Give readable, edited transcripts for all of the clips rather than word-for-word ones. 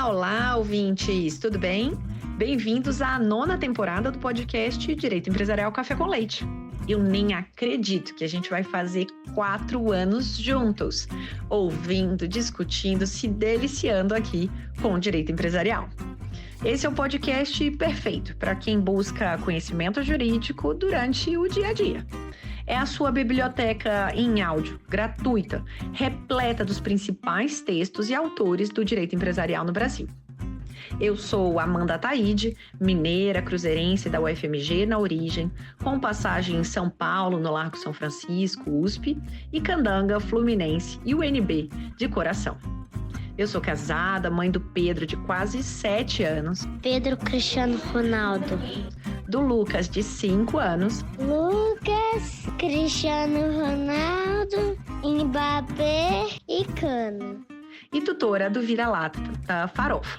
Olá, ouvintes, tudo bem? Bem-vindos à 9ª temporada do podcast Direito Empresarial Café com Leite. Eu nem acredito que a gente vai fazer 4 anos juntos, ouvindo, discutindo, se deliciando aqui com o direito empresarial. Esse é o podcast perfeito para quem busca conhecimento jurídico durante o dia a dia. É a sua biblioteca em áudio, gratuita, repleta dos principais textos e autores do direito empresarial no Brasil. Eu sou Amanda Taide, mineira, cruzeirense da UFMG na origem, com passagem em São Paulo, no Largo São Francisco, USP, e Candanga, Fluminense e UNB, de coração. Eu sou casada, mãe do Pedro, de quase 7 anos. Pedro Cristiano Ronaldo. Do Lucas, de 5 anos. Lucas Cristiano Ronaldo, Mbappé e Cano. E tutora do Vira-Lata, da Farofa.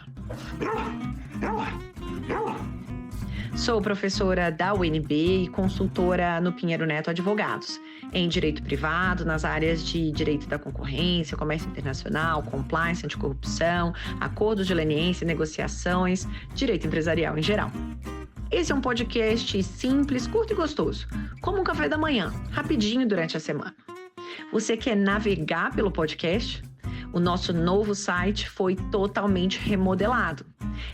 Sou professora da UNB e consultora no Pinheiro Neto Advogados, em direito privado, nas áreas de direito da concorrência, comércio internacional, compliance, anticorrupção, acordos de leniência, negociações, direito empresarial em geral. Esse é um podcast simples, curto e gostoso, como um café da manhã, rapidinho durante a semana. Você quer navegar pelo podcast? O nosso novo site foi totalmente remodelado.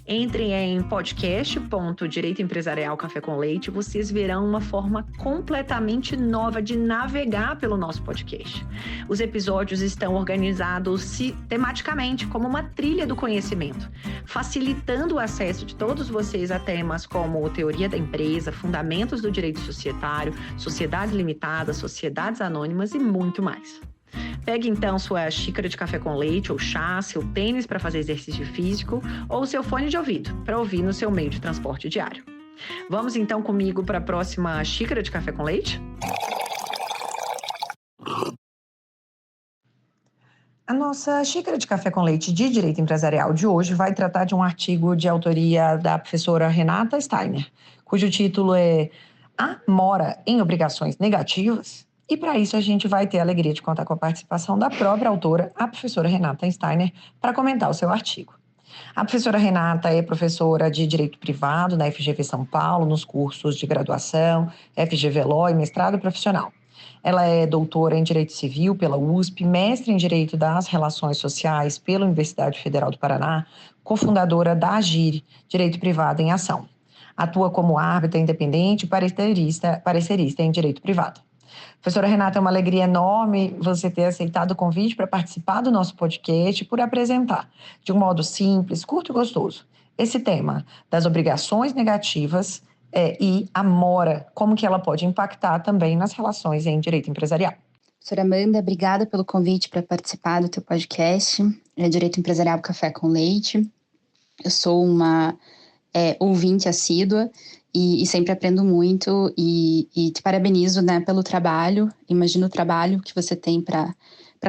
Entrem em podcast.direitoempresarial Café com Leite e vocês verão uma forma completamente nova de navegar pelo nosso podcast. Os episódios estão organizados tematicamente como uma trilha do conhecimento, facilitando o acesso de todos vocês a temas como teoria da empresa, fundamentos do direito societário, sociedades limitadas, sociedades anônimas e muito mais. Pegue então sua xícara de café com leite ou chá, seu tênis para fazer exercício físico ou seu fone de ouvido para ouvir no seu meio de transporte diário. Vamos então comigo para a próxima xícara de café com leite? A nossa xícara de café com leite de direito empresarial de hoje vai tratar de um artigo de autoria da professora Renata Steiner, cujo título é A Mora em Obrigações Negativas. E para isso a gente vai ter a alegria de contar com a participação da própria autora, a professora Renata Steiner, para comentar o seu artigo. A professora Renata é professora de Direito Privado na FGV São Paulo, nos cursos de graduação, FGV Law e mestrado profissional. Ela é doutora em Direito Civil pela USP, mestre em Direito das Relações Sociais pela Universidade Federal do Paraná, cofundadora da AGIRE, Direito Privado em Ação. Atua como árbitra independente e parecerista em Direito Privado. Professora Renata, é uma alegria enorme você ter aceitado o convite para participar do nosso podcast e por apresentar, de um modo simples, curto e gostoso, esse tema das obrigações negativas e a mora, como que ela pode impactar também nas relações em direito empresarial. Professora Amanda, obrigada pelo convite para participar do teu podcast, Direito Empresarial Café com Leite. Eu sou uma ouvinte assídua e sempre aprendo muito e te parabenizo, né, pelo trabalho. Imagino o trabalho que você tem para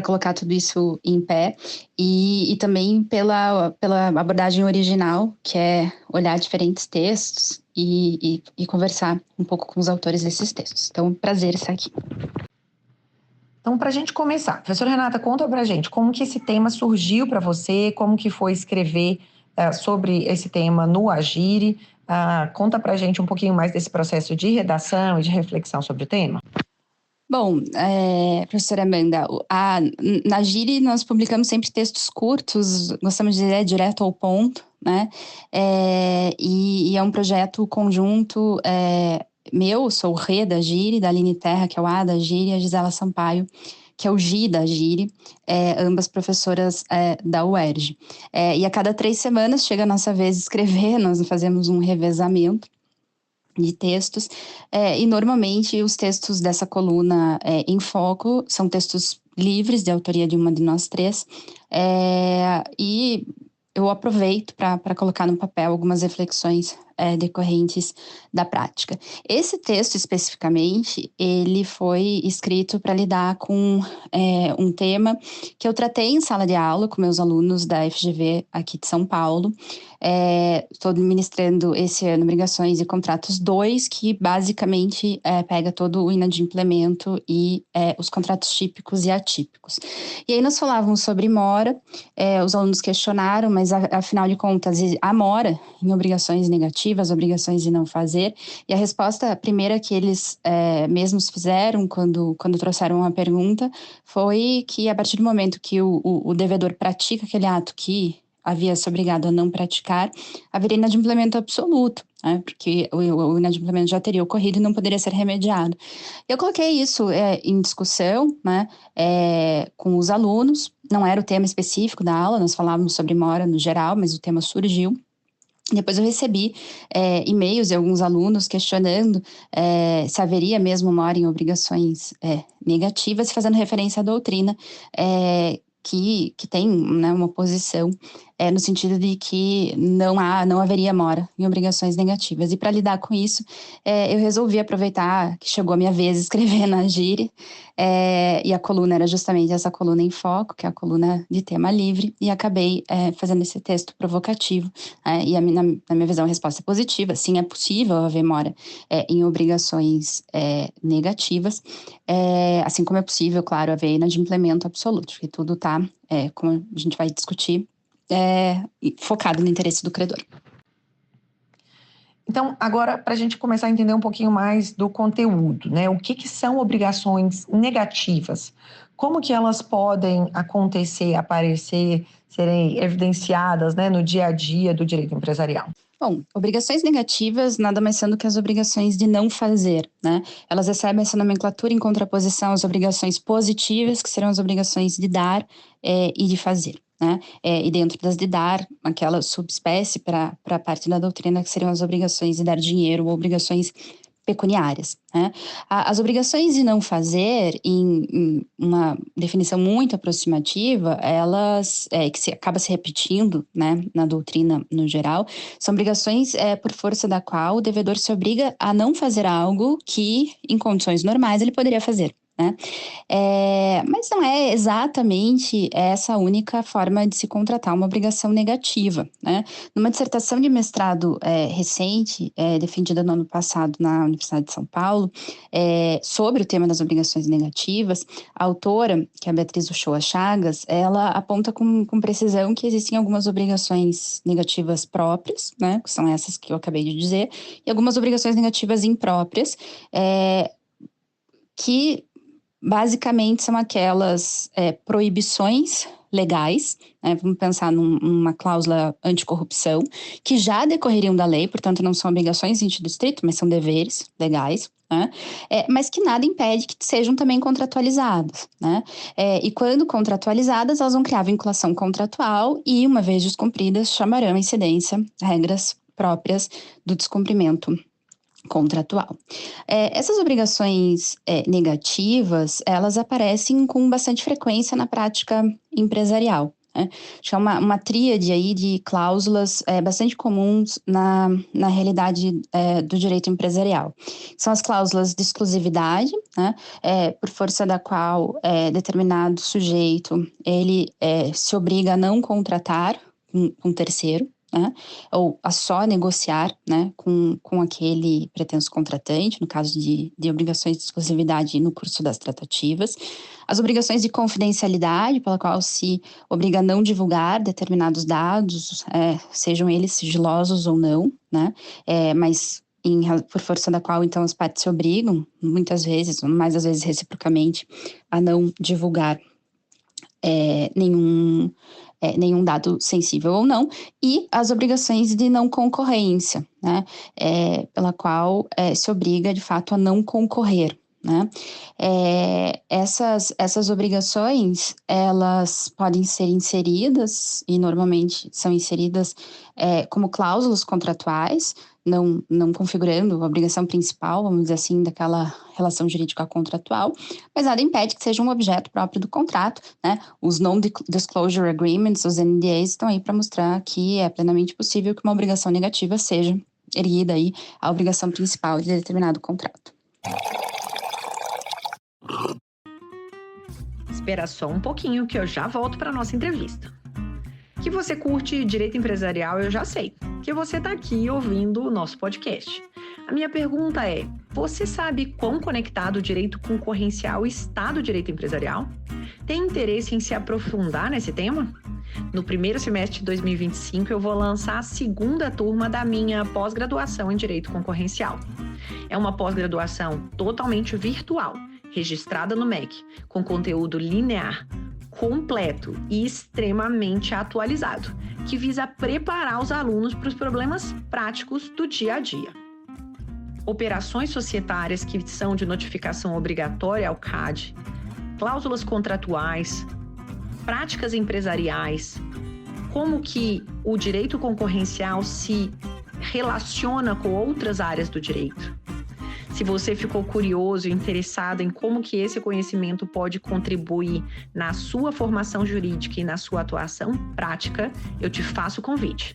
colocar tudo isso em pé e também pela abordagem original, que é olhar diferentes textos e conversar um pouco com os autores desses textos. Então, prazer estar aqui. Então, para a gente começar, professora Renata, conta para a gente como que esse tema surgiu para você, como que foi escrever sobre esse tema no AGIRE. Conta para a gente um pouquinho mais desse processo de redação e de reflexão sobre o tema. Bom, professora Amanda, na AGIRE nós publicamos sempre textos curtos, gostamos de dizer direto ao ponto, né? E é um projeto conjunto meu, sou o Rê da AGIRE, da Aline Terra, que é o A da AGIRE, e a Gisela Sampaio, que é o Gi da AGIRE, ambas professoras da UERJ. E a cada 3 semanas chega a nossa vez de escrever, nós fazemos um revezamento de textos, e normalmente os textos dessa coluna em foco são textos livres, de autoria de uma de nós 3, e eu aproveito para colocar no papel algumas reflexões decorrentes da prática. Esse texto, especificamente, ele foi escrito para lidar com um tema que eu tratei em sala de aula com meus alunos da FGV aqui de São Paulo. Estou ministrando esse ano Obrigações e Contratos 2, que basicamente pega todo o inadimplemento e os contratos típicos e atípicos. E aí nós falávamos sobre mora, os alunos questionaram, mas afinal de contas, a mora em obrigações negativas, obrigações de não fazer, e a resposta primeira que eles mesmos fizeram quando trouxeram a pergunta foi que a partir do momento que o devedor pratica aquele ato que havia se obrigado a não praticar, haveria inadimplemento absoluto, né? Porque o inadimplemento já teria ocorrido e não poderia ser remediado. Eu coloquei isso em discussão, né, com os alunos, não era o tema específico da aula, nós falávamos sobre mora no geral, mas o tema surgiu. Depois eu recebi e-mails de alguns alunos questionando se haveria mesmo mora em obrigações negativas, fazendo referência à doutrina que tem, né, uma posição no sentido de que não haveria mora em obrigações negativas. E para lidar com isso, eu resolvi aproveitar que chegou a minha vez de escrever na Gire, e a coluna era justamente essa coluna em foco, que é a coluna de tema livre, e acabei fazendo esse texto provocativo. E na minha visão a resposta é positiva, sim, é possível haver mora em obrigações negativas, assim como é possível, claro, haver inadimplemento absoluto, porque tudo está, como a gente vai discutir, focado no interesse do credor. Então, agora, para a gente começar a entender um pouquinho mais do conteúdo, né? O que são obrigações negativas? Como que elas podem acontecer, aparecer, serem evidenciadas, né, no dia a dia do direito empresarial? Bom, obrigações negativas nada mais são do que as obrigações de não fazer, né? Elas recebem essa nomenclatura em contraposição às obrigações positivas, que serão as obrigações de dar e de fazer, né? E dentro das de dar, aquela subespécie para a parte da doutrina, que seriam as obrigações de dar dinheiro ou obrigações pecuniárias, né? As obrigações de não fazer, em uma definição muito aproximativa, elas, que acaba se repetindo, né, na doutrina no geral, são obrigações por força da qual o devedor se obriga a não fazer algo que, em condições normais, ele poderia fazer, né? Mas não é exatamente essa a única forma de se contratar uma obrigação negativa, né? Numa dissertação de mestrado recente, defendida no ano passado na Universidade de São Paulo, sobre o tema das obrigações negativas, a autora, que é a Beatriz Uchoa Chagas, ela aponta com precisão que existem algumas obrigações negativas próprias, né? Que são essas que eu acabei de dizer, e algumas obrigações negativas impróprias, que basicamente são aquelas proibições legais, né? Vamos pensar numa cláusula anticorrupção, que já decorreriam da lei, portanto não são obrigações em sentido estrito, mas são deveres legais, né? Mas que nada impede que sejam também contratualizadas, né? E quando contratualizadas, elas vão criar vinculação contratual e, uma vez descumpridas, chamarão a incidência regras próprias do descumprimento contratual. Essas obrigações negativas, elas aparecem com bastante frequência na prática empresarial, né? Acho que é uma tríade aí de cláusulas bastante comuns na realidade do direito empresarial. São as cláusulas de exclusividade, né? Por força da qual determinado sujeito ele se obriga a não contratar um terceiro, né? Ou a só negociar, né, com aquele pretenso contratante, no caso de obrigações de exclusividade no curso das tratativas. As obrigações de confidencialidade, pela qual se obriga a não divulgar determinados dados, sejam eles sigilosos ou não, né? Mas por força da qual, então, as partes se obrigam, muitas vezes, mais às vezes reciprocamente, a não divulgar nenhum dado sensível ou não, e as obrigações de não concorrência, né? Pela qual se obriga, de fato, a não concorrer, né? Essas obrigações, elas podem ser inseridas, e normalmente são inseridas como cláusulas contratuais, não configurando a obrigação principal, vamos dizer assim, daquela relação jurídica contratual, mas nada impede que seja um objeto próprio do contrato, né? Os Non-Disclosure Agreements, os NDAs, estão aí para mostrar que é plenamente possível que uma obrigação negativa seja erguida aí a obrigação principal de determinado contrato. Espera só um pouquinho que eu já volto para nossa entrevista. Que você curte direito empresarial, eu já sei, que você está aqui ouvindo o nosso podcast. A minha pergunta é: você sabe quão conectado o direito concorrencial está do direito empresarial? Tem interesse em se aprofundar nesse tema? No primeiro semestre de 2025, eu vou lançar a segunda turma da minha pós-graduação em Direito Concorrencial. É uma pós-graduação totalmente virtual, registrada no MEC, com conteúdo linear, completo e extremamente atualizado, que visa preparar os alunos para os problemas práticos do dia a dia. Operações societárias que são de notificação obrigatória ao CAD, cláusulas contratuais, práticas empresariais, como que o direito concorrencial se relaciona com outras áreas do direito. Se você ficou curioso e interessado em como que esse conhecimento pode contribuir na sua formação jurídica e na sua atuação prática, eu te faço o convite.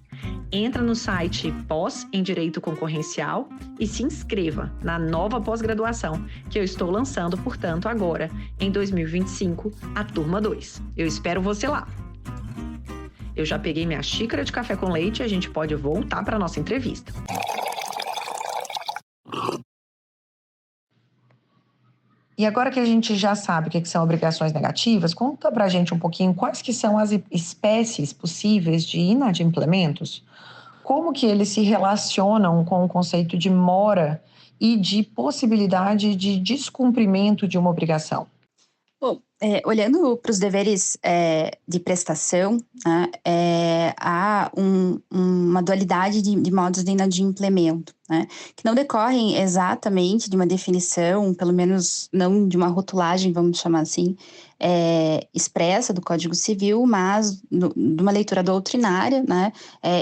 Entra no site Pós em Direito Concorrencial e se inscreva na nova pós-graduação que eu estou lançando, portanto, agora, em 2025, a turma 2. Eu espero você lá. Eu já peguei minha xícara de café com leite e a gente pode voltar para a nossa entrevista. E agora que a gente já sabe o que são obrigações negativas, conta pra gente um pouquinho quais que são as espécies possíveis de inadimplementos, como que eles se relacionam com o conceito de mora e de possibilidade de descumprimento de uma obrigação. Bom, olhando para os deveres de prestação, né, há uma dualidade de modos de inadimplemento, né, que não decorrem exatamente de uma definição, pelo menos não de uma rotulagem, vamos chamar assim, expressa do Código Civil, mas de uma leitura doutrinária, né,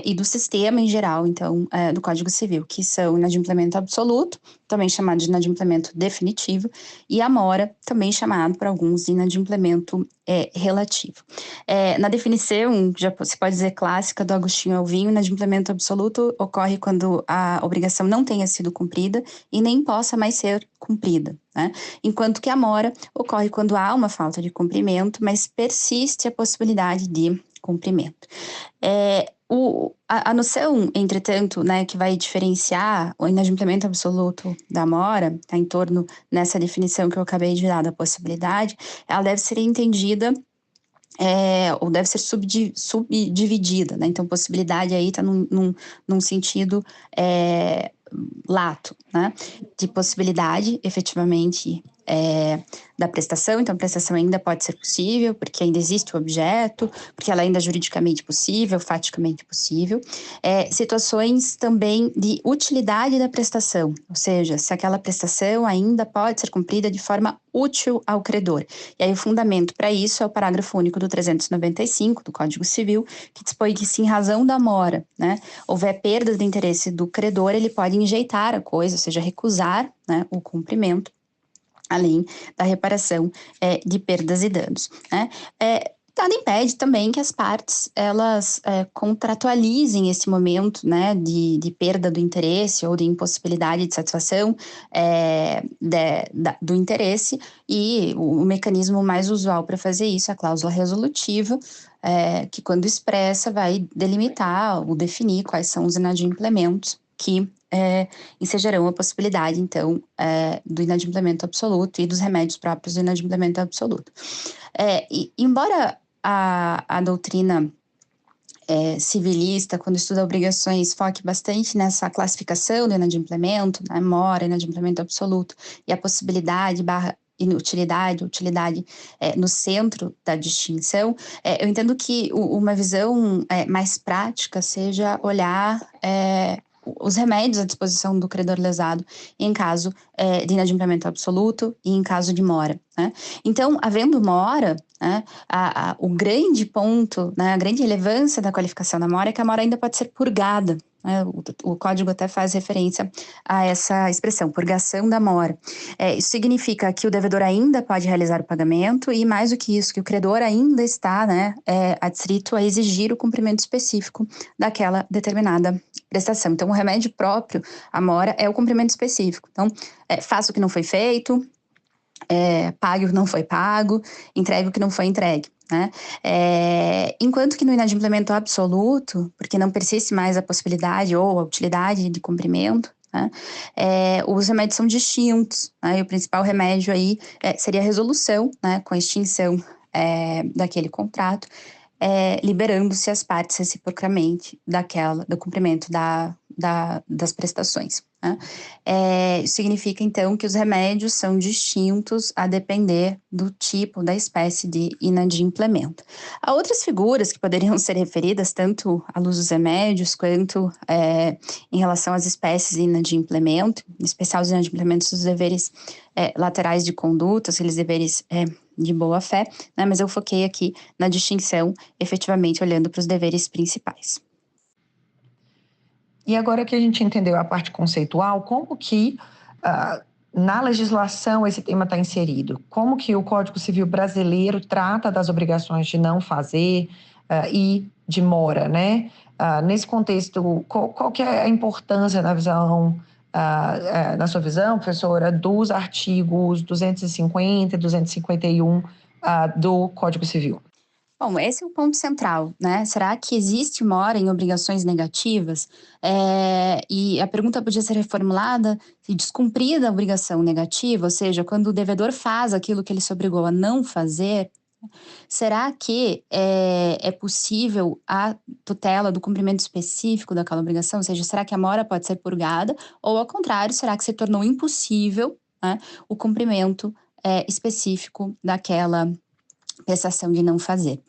e do sistema em geral, então, do Código Civil, que são inadimplemento absoluto, também chamado de inadimplemento definitivo, e a mora, também chamado por alguns de inadimplemento relativo. Na definição, já se pode dizer clássica do Agostinho Alvinho, inadimplemento absoluto ocorre quando a obrigação não tenha sido cumprida e nem possa mais ser cumprida, né? Enquanto que a mora ocorre quando há uma falta de cumprimento, mas persiste a possibilidade de cumprimento. A noção, entretanto, né, que vai diferenciar o inadimplemento absoluto da mora, tá em torno nessa definição que eu acabei de dar da possibilidade, ela deve ser entendida ou deve ser subdividida, né? Então, possibilidade aí está num sentido lato, né? De possibilidade, efetivamente, da prestação. Então, a prestação ainda pode ser possível, porque ainda existe o objeto, porque ela ainda é juridicamente possível, faticamente possível. Situações também de utilidade da prestação, ou seja, se aquela prestação ainda pode ser cumprida de forma útil ao credor. E aí o fundamento para isso é o parágrafo único do 395 do Código Civil, que dispõe que se em razão da mora, né, houver perda de interesse do credor, ele pode enjeitar a coisa, ou seja, recusar, né, o cumprimento, além da reparação de perdas e danos, né? Nada impede também que as partes, elas contratualizem esse momento, né, de perda do interesse ou de impossibilidade de satisfação do interesse, e o mecanismo mais usual para fazer isso é a cláusula resolutiva, que quando expressa vai delimitar ou definir quais são os inadimplementos que ensejarão a possibilidade, então, do inadimplemento absoluto e dos remédios próprios do inadimplemento absoluto. Embora a doutrina civilista, quando estuda obrigações, foque bastante nessa classificação do inadimplemento, né, mora, inadimplemento absoluto, e a possibilidade / inutilidade, utilidade no centro da distinção, eu entendo que uma visão mais prática seja olhar os remédios à disposição do credor lesado em caso de inadimplemento absoluto e em caso de mora, né? Então, havendo mora, né, o grande ponto, né, a grande relevância da qualificação da mora é que a mora ainda pode ser purgada, né? O código até faz referência a essa expressão, purgação da mora. Isso significa que o devedor ainda pode realizar o pagamento e, mais do que isso, que o credor ainda está, né, adstrito a exigir o cumprimento específico daquela determinada prestação. Então, o remédio próprio à mora é o cumprimento específico. Então, faça o que não foi feito, pague o que não foi pago, entregue o que não foi entregue, né? Enquanto que no inadimplemento absoluto, porque não persiste mais a possibilidade ou a utilidade de cumprimento, né, os remédios são distintos, né, e o principal remédio aí seria a resolução, né, com a extinção daquele contrato, liberando-se as partes reciprocamente do cumprimento das prestações, né? Isso significa, então, que os remédios são distintos a depender do tipo, da espécie de inadimplemento. Há outras figuras que poderiam ser referidas, tanto à luz dos remédios, quanto em relação às espécies de inadimplemento, em especial os inadimplementos dos deveres laterais de conduta, aqueles deveres de boa-fé, né? Mas eu foquei aqui na distinção, efetivamente olhando para os deveres principais. E agora que a gente entendeu a parte conceitual, como que na legislação esse tema está inserido? Como que o Código Civil brasileiro trata das obrigações de não fazer e de mora, né? Nesse contexto, qual que é a importância na sua visão, professora, dos artigos 250 e 251 do Código Civil? Bom, esse é o ponto central, né? Será que existe mora em obrigações negativas? E a pergunta podia ser reformulada se descumprida a obrigação negativa, ou seja, quando o devedor faz aquilo que ele se obrigou a não fazer, será que é possível a tutela do cumprimento específico daquela obrigação? Ou seja, será que a mora pode ser purgada? Ou, ao contrário, será que se tornou impossível, né, o cumprimento específico daquela prestação de não fazer?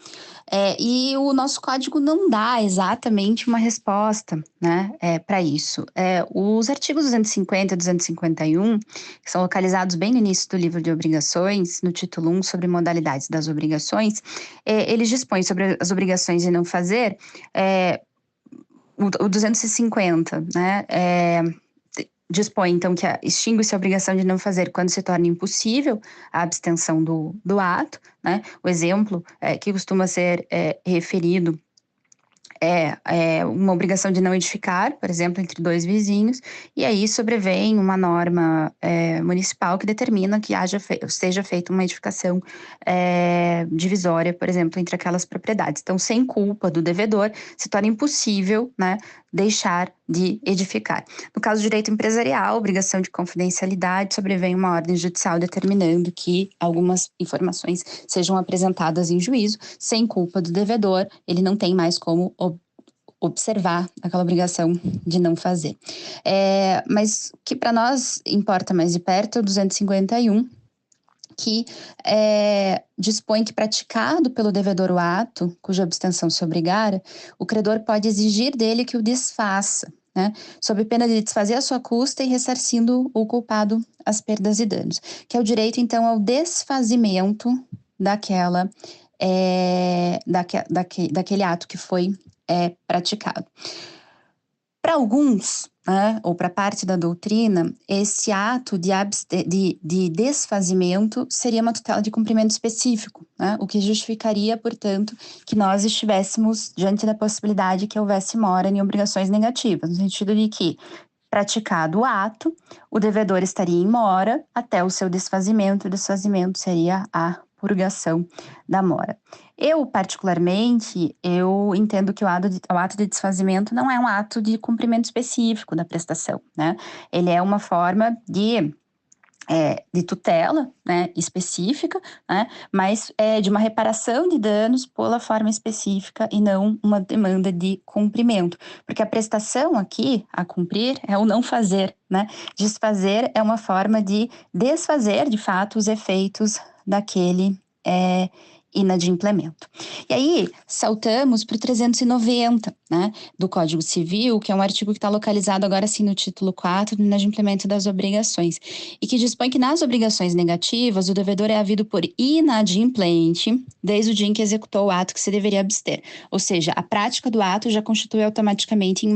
E o nosso código não dá exatamente uma resposta, né, para isso. Os artigos 250 e 251, que são localizados bem no início do livro de obrigações, no título 1, sobre modalidades das obrigações, eles dispõem sobre as obrigações de não fazer. O 250, né, dispõe, então, que extingue-se a obrigação de não fazer quando se torna impossível a abstenção do ato, né? O exemplo que costuma ser referido é uma obrigação de não edificar, por exemplo, entre dois vizinhos, e aí sobrevém uma norma municipal que determina que seja feita uma edificação divisória, por exemplo, entre aquelas propriedades. Então, sem culpa do devedor, se torna impossível, né, deixar de edificar. No caso do direito empresarial, obrigação de confidencialidade, sobrevém uma ordem judicial determinando que algumas informações sejam apresentadas em juízo. Sem culpa do devedor, ele não tem mais como observar aquela obrigação de não fazer. Mas o que para nós importa mais de perto é o 251, que dispõe que, praticado pelo devedor o ato, cuja abstenção se obrigara, o credor pode exigir dele que o desfaça, né, sob pena de desfazer a sua custa e ressarcindo o culpado as perdas e danos, que é o direito, então, ao desfazimento daquele ato que foi praticado. Para alguns, né, ou para parte da doutrina, esse ato de desfazimento seria uma tutela de cumprimento específico, né, o que justificaria, portanto, que nós estivéssemos diante da possibilidade que houvesse mora em obrigações negativas, no sentido de que, praticado o ato, o devedor estaria em mora até o seu desfazimento. O desfazimento seria a purgação da mora. Eu, particularmente, entendo que o ato de desfazimento não é um ato de cumprimento específico da prestação, né? Ele é uma forma de tutela, né, específica, né, mas de uma reparação de danos pela forma específica e não uma demanda de cumprimento. Porque a prestação aqui, a cumprir, é o não fazer, né? Desfazer é uma forma de desfazer, de fato, os efeitos daquele inadimplemento. E aí, saltamos para o 390, né, do Código Civil, que é um artigo que está localizado agora sim no título 4 do inadimplemento das obrigações, e que dispõe que nas obrigações negativas o devedor é havido por inadimplente desde o dia em que executou o ato que se deveria abster. Ou seja, a prática do ato já constitui automaticamente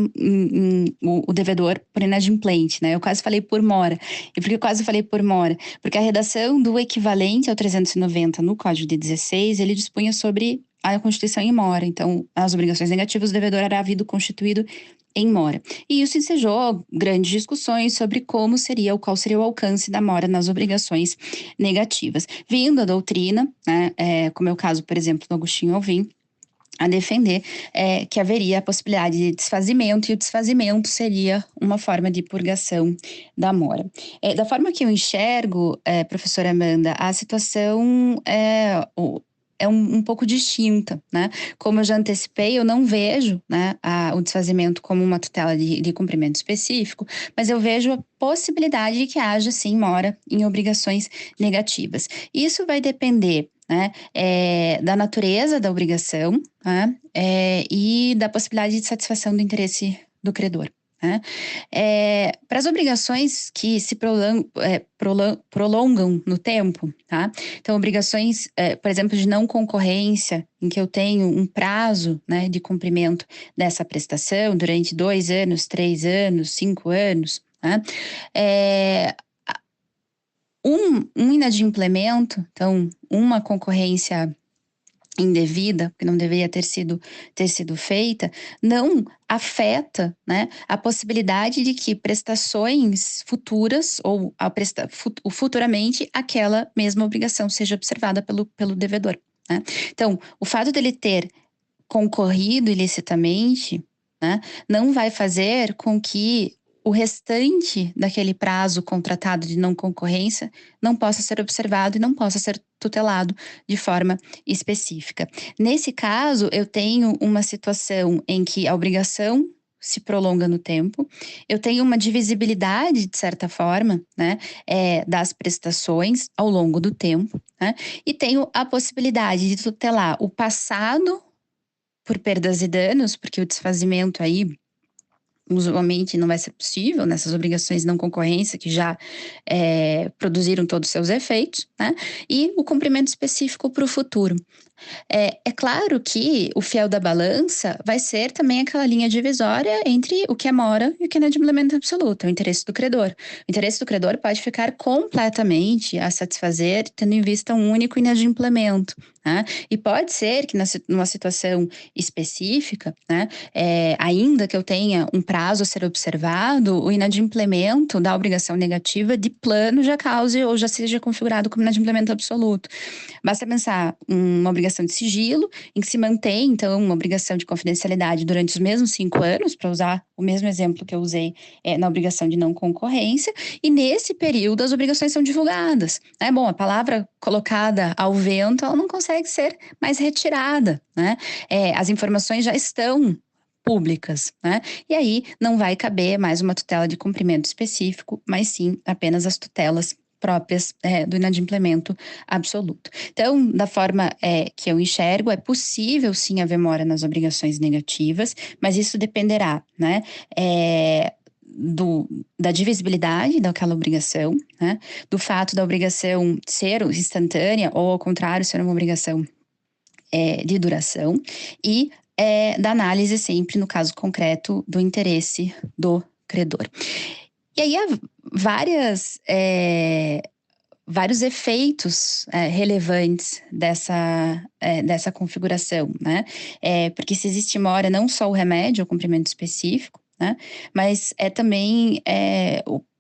o devedor por inadimplente, né? Eu quase falei por mora. E por que eu quase falei por mora? Porque a redação do equivalente ao 390 no Código de 16, ele dispunha sobre a constituição em mora. Então, as obrigações negativas, o devedor era havido constituído em mora. E isso ensejou grandes discussões sobre qual seria o alcance da mora nas obrigações negativas. Vindo a doutrina, né, como é o caso, por exemplo, do Agostinho Alvim, a defender que haveria a possibilidade de desfazimento, e o desfazimento seria uma forma de purgação da mora. Da forma que eu enxergo, professora Amanda, a situação é um pouco distinta, né? Como eu já antecipei, eu não vejo, né, o desfazimento como uma tutela de cumprimento específico, mas eu vejo a possibilidade de que haja, sim, mora em obrigações negativas. Isso vai depender, né, da natureza da obrigação, né, e da possibilidade de satisfação do interesse do credor. Né? Para as obrigações que se prolongam no tempo, tá? Então, obrigações, por exemplo, de não concorrência, em que eu tenho um prazo, né, de cumprimento dessa prestação durante 2 anos, 3 anos, 5 anos, né? Um inadimplemento, então, uma concorrência indevida, que não deveria ter sido feita, não afeta, né, a possibilidade de que prestações futuras ou futuramente aquela mesma obrigação seja observada pelo devedor. Né? Então, o fato dele ter concorrido ilicitamente, né, não vai fazer com que o restante daquele prazo contratado de não concorrência não possa ser observado e não possa ser tutelado de forma específica. Nesse caso, eu tenho uma situação em que a obrigação se prolonga no tempo, eu tenho uma divisibilidade, de certa forma, né, das prestações ao longo do tempo, né, e tenho a possibilidade de tutelar o passado por perdas e danos, porque o desfazimento aí usualmente não vai ser possível nessas obrigações de não concorrência que já produziram todos os seus efeitos, né? E o cumprimento específico para o futuro. É claro que o fiel da balança vai ser também aquela linha divisória entre o que é mora e o que é inadimplemento absoluto, é o interesse do credor. O interesse do credor pode ficar completamente a satisfazer, tendo em vista um único inadimplemento. Né? E pode ser que numa situação específica, né, ainda que eu tenha um prazo a ser observado, o inadimplemento da obrigação negativa de plano já cause ou já seja configurado como inadimplemento absoluto. Basta pensar uma obrigação de sigilo, em que se mantém, então, uma obrigação de confidencialidade durante os mesmos 5 anos, para usar o mesmo exemplo que eu usei na obrigação de não concorrência, e nesse período as obrigações são divulgadas. Né? Bom, a palavra colocada ao vento, ela não consegue ser mais retirada. Né? As informações já estão públicas, né? E aí não vai caber mais uma tutela de cumprimento específico, mas sim apenas as tutelas próprias do inadimplemento absoluto. Então, da forma que eu enxergo, é possível sim haver mora nas obrigações negativas, mas isso dependerá, né, da divisibilidade daquela obrigação, né, do fato da obrigação ser instantânea ou, ao contrário, ser uma obrigação de duração e da análise sempre, no caso concreto, do interesse do credor. E aí há vários efeitos relevantes dessa configuração, né? Porque se existe mora, não só o remédio, o cumprimento específico, né? Mas também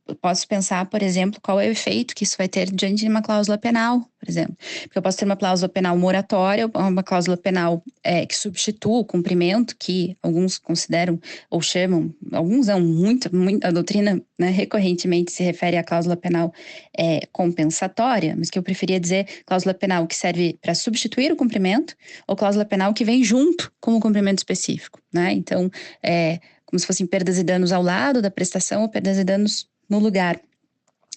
eu posso pensar, por exemplo, qual é o efeito que isso vai ter diante de uma cláusula penal, por exemplo. Porque eu posso ter uma cláusula penal moratória, uma cláusula penal que substitua o cumprimento, que alguns consideram ou chamam, alguns não, muito, a doutrina, né, recorrentemente se refere à cláusula penal compensatória, mas que eu preferia dizer cláusula penal que serve para substituir o cumprimento, ou cláusula penal que vem junto com o cumprimento específico, né? Então, como se fossem perdas e danos ao lado da prestação ou perdas e danos no lugar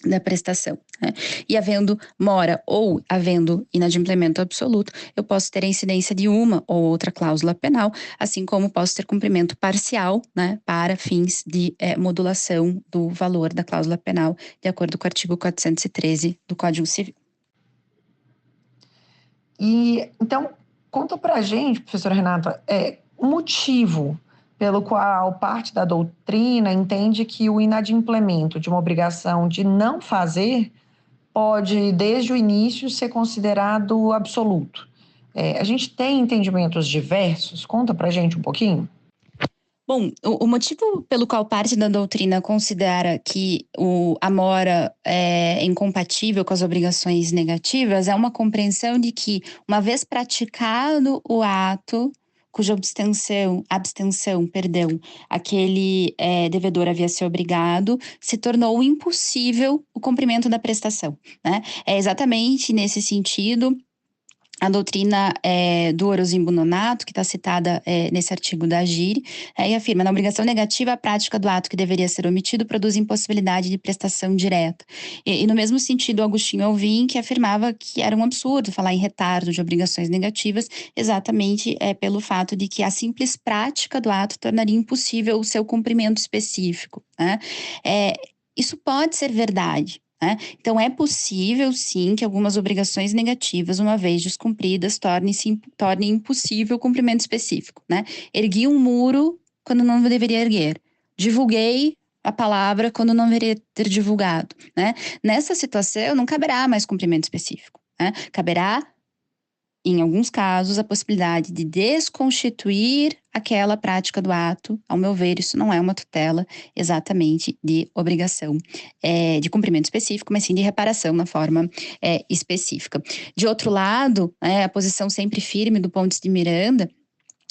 da prestação, né? E havendo mora ou havendo inadimplemento absoluto, eu posso ter a incidência de uma ou outra cláusula penal, assim como posso ter cumprimento parcial, né, para fins de modulação do valor da cláusula penal, de acordo com o artigo 413 do Código Civil. E então, conta pra gente, professora Renata, o motivo pelo qual parte da doutrina entende que o inadimplemento de uma obrigação de não fazer pode, desde o início, ser considerado absoluto. A gente tem entendimentos diversos? Conta pra gente um pouquinho. Bom, o motivo pelo qual parte da doutrina considera que a mora é incompatível com as obrigações negativas é uma compreensão de que, uma vez praticado o ato cuja abstenção, aquele devedor havia se obrigado, se tornou impossível o cumprimento da prestação, né? É exatamente nesse sentido a doutrina do Orozimbo Nonato, que está citada nesse artigo da AGIRI, e afirma: na obrigação negativa, a prática do ato que deveria ser omitido produz impossibilidade de prestação direta. E no mesmo sentido, Agostinho Alvim, que afirmava que era um absurdo falar em retardo de obrigações negativas, exatamente pelo fato de que a simples prática do ato tornaria impossível o seu cumprimento específico, né? Isso pode ser verdade, né? Então, é possível, sim, que algumas obrigações negativas, uma vez descumpridas, tornem impossível o cumprimento específico, né? Ergui um muro quando não deveria erguer. Divulguei a palavra quando não deveria ter divulgado, né? Nessa situação, não caberá mais cumprimento específico, né? Caberá, em alguns casos, a possibilidade de desconstituir aquela prática do ato. Ao meu ver, isso não é uma tutela exatamente de obrigação de cumprimento específico, mas sim de reparação na forma específica. De outro lado, a posição sempre firme do Pontes de Miranda,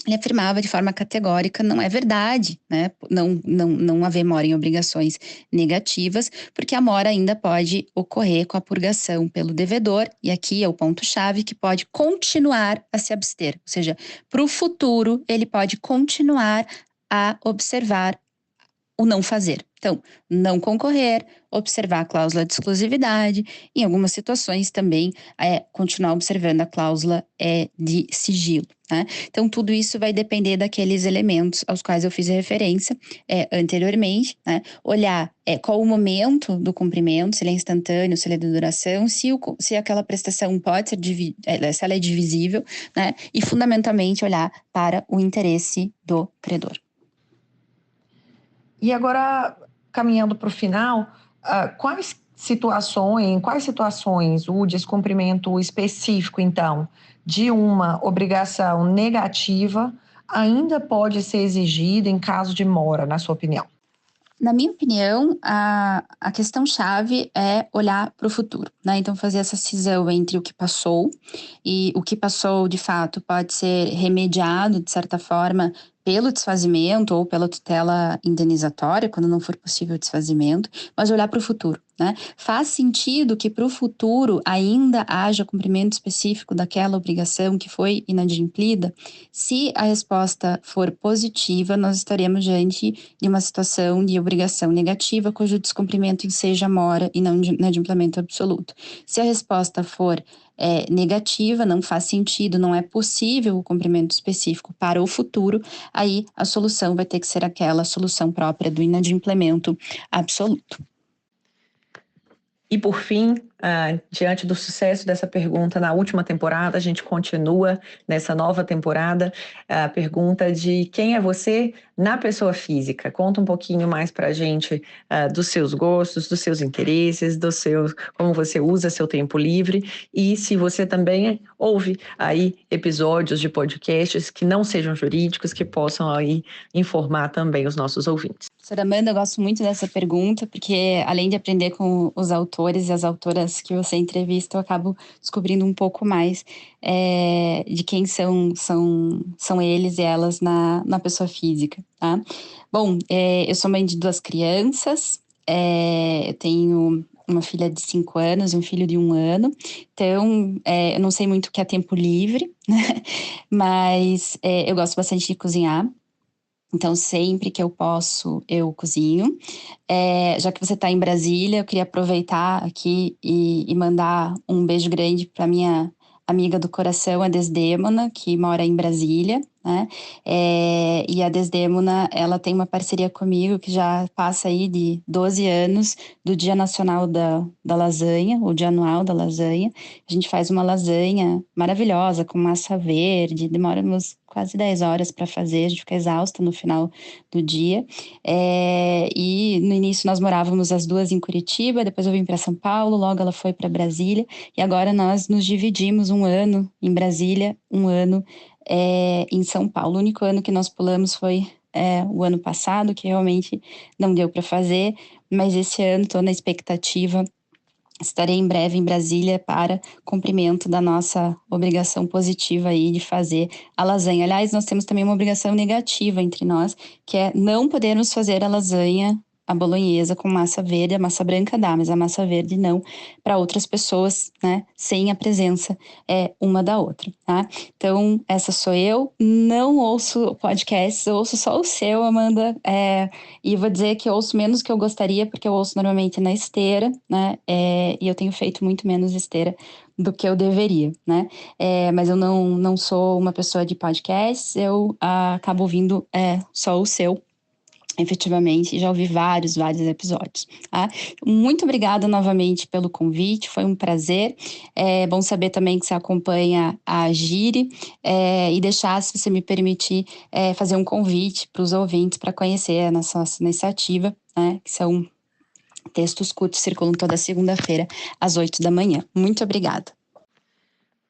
ele afirmava de forma categórica: não é verdade, né? Não haver mora em obrigações negativas, porque a mora ainda pode ocorrer com a purgação pelo devedor, e aqui é o ponto-chave, que pode continuar a se abster, ou seja, para o futuro ele pode continuar a observar o não fazer. Então, não concorrer, observar a cláusula de exclusividade, em algumas situações também continuar observando a cláusula de sigilo, né? Então, tudo isso vai depender daqueles elementos aos quais eu fiz referência anteriormente, né? Olhar qual o momento do cumprimento, se ele é instantâneo, se ele é de duração, se aquela prestação pode ser se ela é divisível, né? E, fundamentalmente, olhar para o interesse do credor. E agora, caminhando para o final, em quais situações o descumprimento específico, então, de uma obrigação negativa ainda pode ser exigido em caso de mora, na sua opinião? Na minha opinião, a questão-chave é olhar para o futuro, né? Então, fazer essa cisão entre o que passou, e o que passou, de fato, pode ser remediado, de certa forma, pelo desfazimento ou pela tutela indenizatória, quando não for possível o desfazimento, mas olhar para o futuro, né? Faz sentido que para o futuro ainda haja cumprimento específico daquela obrigação que foi inadimplida? Se a resposta for positiva, nós estaremos diante de uma situação de obrigação negativa, cujo descumprimento enseja mora e não inadimplemento absoluto. Se a resposta for negativa, não faz sentido, não é possível o cumprimento específico para o futuro, aí a solução vai ter que ser aquela solução própria do inadimplemento absoluto. E, por fim, diante do sucesso dessa pergunta na última temporada, a gente continua nessa nova temporada a pergunta de quem é você na pessoa física. Conta um pouquinho mais para a gente dos seus gostos, dos seus interesses, como você usa seu tempo livre, e se você também ouve aí episódios de podcasts que não sejam jurídicos, que possam aí informar também os nossos ouvintes. Professora Amanda, eu gosto muito dessa pergunta, porque além de aprender com os autores e as autoras que você entrevista, eu acabo descobrindo um pouco mais de quem são eles e elas na pessoa física, tá? Bom, eu sou mãe de 2 crianças, eu tenho uma filha de 5 anos e um filho de 1 ano, então eu não sei muito o que é tempo livre, né? Mas eu gosto bastante de cozinhar. Então, sempre que eu posso, eu cozinho. Já que você está em Brasília, eu queria aproveitar aqui e mandar um beijo grande para minha amiga do coração, a Desdêmona, que mora em Brasília, né? E a Desdêmona, ela tem uma parceria comigo que já passa aí de 12 anos do Dia Nacional da Lasanha, o Dia Anual da Lasanha. A gente faz uma lasanha maravilhosa, com massa verde, demoramos quase 10 horas para fazer, a gente fica exausta no final do dia. E no início nós morávamos as duas em Curitiba, depois eu vim para São Paulo, logo ela foi para Brasília, e agora nós nos dividimos um ano em Brasília, um ano em São Paulo. O único ano que nós pulamos foi o ano passado, que realmente não deu para fazer, mas esse ano estou na expectativa. Estarei em breve em Brasília para cumprimento da nossa obrigação positiva aí de fazer a lasanha. Aliás, nós temos também uma obrigação negativa entre nós, que é não podermos fazer a lasanha, a bolonhesa com massa verde. A massa branca dá, mas a massa verde não, para outras pessoas, né, sem a presença uma da outra, tá? Então, essa sou eu, não ouço podcasts, ouço só o seu, Amanda, e vou dizer que ouço menos que eu gostaria, porque eu ouço normalmente na esteira, né, e eu tenho feito muito menos esteira do que eu deveria, né? Mas eu não sou uma pessoa de podcasts, eu acabo ouvindo só o seu. Efetivamente, já ouvi vários episódios. Tá? Muito obrigada novamente pelo convite, foi um prazer. É bom saber também que você acompanha a Gire e deixar, se você me permitir, fazer um convite para os ouvintes para conhecer a nossa iniciativa, né? Que são textos curtos, circulam toda segunda-feira às 8 da manhã. Muito obrigada.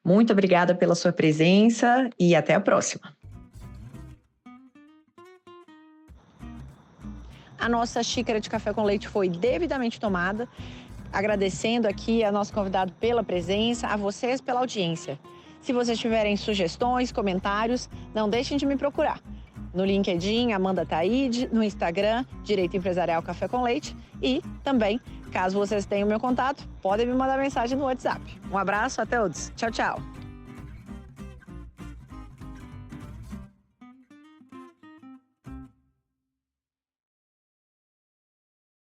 Muito obrigada pela sua presença e até a próxima. A nossa xícara de café com leite foi devidamente tomada. Agradecendo aqui a nosso convidado pela presença, a vocês pela audiência. Se vocês tiverem sugestões, comentários, não deixem de me procurar. No LinkedIn, Amanda Taide, no Instagram, Direito Empresarial Café com Leite. E também, caso vocês tenham meu contato, podem me mandar mensagem no WhatsApp. Um abraço a todos. Tchau, tchau.